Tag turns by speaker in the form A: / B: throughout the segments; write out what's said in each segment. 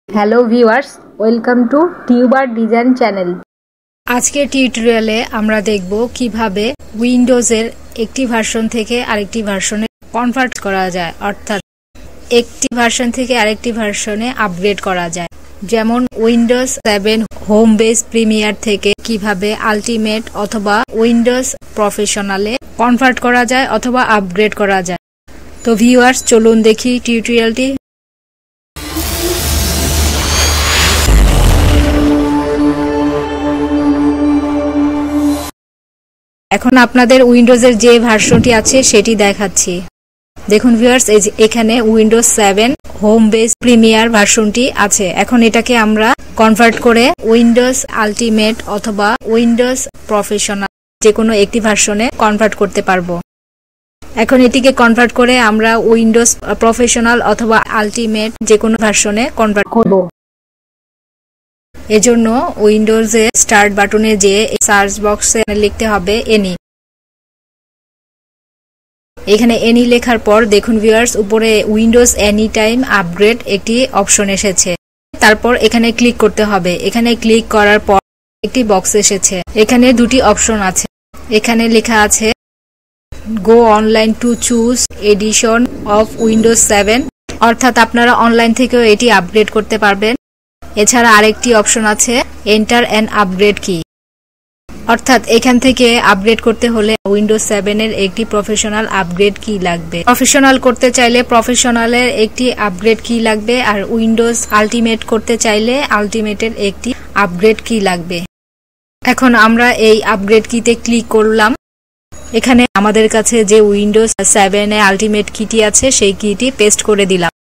A: Hello viewers, welcome to tuber design channel. আজকের টিউটোরিয়ালে আমরা দেখব কিভাবে উইন্ডোজের একটি ভার্সন থেকে আরেকটি ভার্সনে কনভার্ট করা যায়, অর্থাৎ একটি ভার্সন থেকে আরেকটি ভার্সনে আপগ্রেড করা যায়। যেমন উইন্ডোজ 7 হোম বেস প্রিমিয়ার থেকে কিভাবে আলটিমেট অথবা উইন্ডোজ প্রফেশনালে কনভার্ট করা যায় অথবা আপগ্রেড করা যায়। তো ভিউয়ার্স, চলুন দেখি টিউটোরিয়ালটি। এখন আপনাদের উইন্ডোজের যে ভার্সনটি আছে সেটি দেখাচ্ছি। দেখুন ভিউয়ার্স, এই যে এখানে উইন্ডোজ 7 হোম বেস প্রিমিয়ার ভার্সনটি আছে। এখন এটাকে আমরা কনভার্ট করে উইন্ডোজ আলটিমেট অথবা উইন্ডোজ প্রফেশনাল যে কোনো একটি ভার্সনে কনভার্ট করতে পারবো। এখন এটিকে কনভার্ট করে আমরা উইন্ডোজ প্রফেশনাল অথবা আলটিমেট যে কোনো ভার্সনে কনভার্ট করব। এজন্য উইন্ডোজে স্টার্ট বাটনে যে সার্চ বক্সে লিখতে হবে এনি। এখানে এনি লেখার পর দেখুন ভিউয়ার্স, উপরে উইন্ডোজ এনি টাইম আপগ্রেড একটি অপশন এসেছে। তারপর এখানে ক্লিক করতে হবে। এখানে ক্লিক করার পর একটি বক্স এসেছে। এখানে দুটি অপশন আছে। এখানে লেখা আছে go online to choose edition of Windows 7, অর্থাৎ আপনারা অনলাইন থেকেও এটি আপগ্রেড করতে পারবেন। এছাড়া আরেকটি অপশন আছে এন্টার অ্যান আপগ্রেড কি, অর্থাৎ এখান থেকে আপগ্রেড করতে হলে উইন্ডোজ 7 এর একটি প্রফেশনাল আপগ্রেড কি লাগবে। প্রফেশনাল করতে চাইলে প্রফেশনালের একটি আপগ্রেড কি লাগবে, আর উইন্ডোজ আলটিমেট করতে চাইলে আলটিমেটের একটি আপগ্রেড কি লাগবে। এখন আমরা এই আপগ্রেড কিতে ক্লিক করলাম। এখানে আমাদের কাছে যে উইন্ডোজ 7 এ আলটিমেট কিটি আছে সেই কিটি পেস্ট করে দিলাম।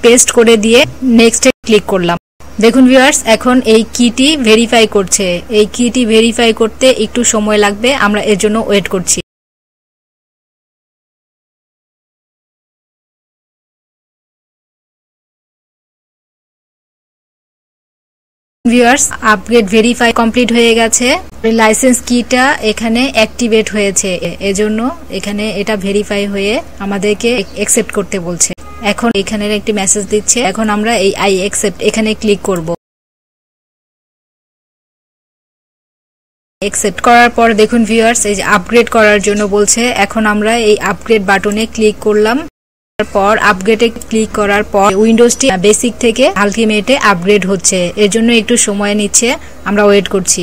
A: পেস্ট করে দিয়ে নেক্সটে ক্লিক করলাম। দেখুন ভিউয়ার্স, এখন এই কিটি ভেরিফাই করছে। এই কিটি ভেরিফাই করতে একটু সময় লাগবে, আমরা এর জন্য ওয়েট করছি। ভিউয়ার্স, আপগ্রেড ভেরিফাই কমপ্লিট হয়ে গেছে। লাইসেন্স কিটা এখানে অ্যাক্টিভেট হয়েছে, এজন্য এখানে এটা ভেরিফাই হয়ে আমাদেরকে অ্যাকসেপ্ট করতে বলছে। এখন এখানের একটি মেসেজ দিচ্ছে। এখন আমরা এই আই অ্যাকসেপ্ট এখানে ক্লিক করব। অ্যাকসেপ্ট করার পর দেখুন ভিউয়ার্স, এই যে আপগ্রেড করার জন্য বলছে। এখন আমরা এই আপগ্রেড বাটনে ক্লিক করলাম। তারপর আপগ্রেডে ক্লিক করার পর উইন্ডোজটি বেসিক থেকে আলটিমেটে আপগ্রেড হচ্ছে, এর জন্য একটু সময় নিচ্ছে, আমরা ওয়েট করছি।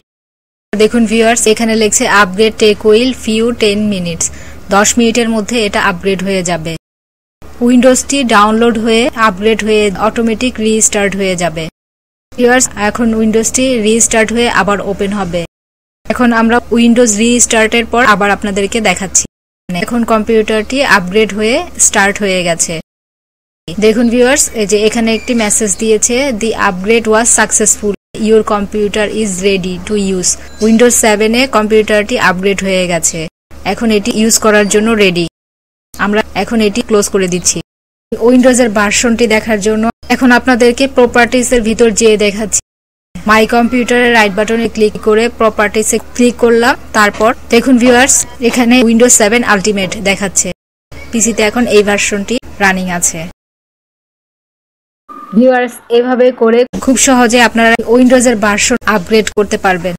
A: দেখুন ভিউয়ার্স, এখানে লিখছে upgrade take will few 10 minutes, 10 মিনিটের মধ্যে এটা আপগ্রেড হয়ে যাবে। উইন্ডোজটি ডাউনলোড হয়ে আপগ্রেড হয়ে অটোমেটিক রিস্টার্ট হয়ে যাবে। ভিউয়ার্স, এখন উইন্ডোজটি রিস্টার্ট হয়ে আবার ওপেন হবে। এখন আমরা উইন্ডোজ রিস্টার্টের পর আবার আপনাদেরকে দেখাচ্ছি। এখন কম্পিউটারটি আপগ্রেড হয়ে স্টার্ট হয়ে গেছে। দেখুন ভিউয়ার্স, এই যে এখানে একটি মেসেজ দিয়েছে, the upgrade was successful, your computer is ready to use. Windows 7 এ কম্পিউটারটি আপগ্রেড হয়ে গেছে, এখন এটি ইউজ করার জন্য রেডি। আমরা এখন এটি ক্লোজ করে দিচ্ছি। উইন্ডোজের ভার্সনটি দেখার জন্য এখন আপনাদেরকে প্রপার্টিজ এর ভিতর যেয়ে দেখাচ্ছি। মাই কম্পিউটারের রাইট বাটনে ক্লিক করে প্রপার্টিসে ক্লিক করলাম। তারপর দেখুন ভিউয়ার্স, এখানে উইন্ডোজ 7 আলটিমেট দেখাচ্ছে। পিসিতে এখন এই ভার্সনটি রানিং আছে। ভিউয়ার্স, এভাবে করে খুব সহজে আপনারা উইন্ডোজের ভার্সন আপগ্রেড করতে পারবেন।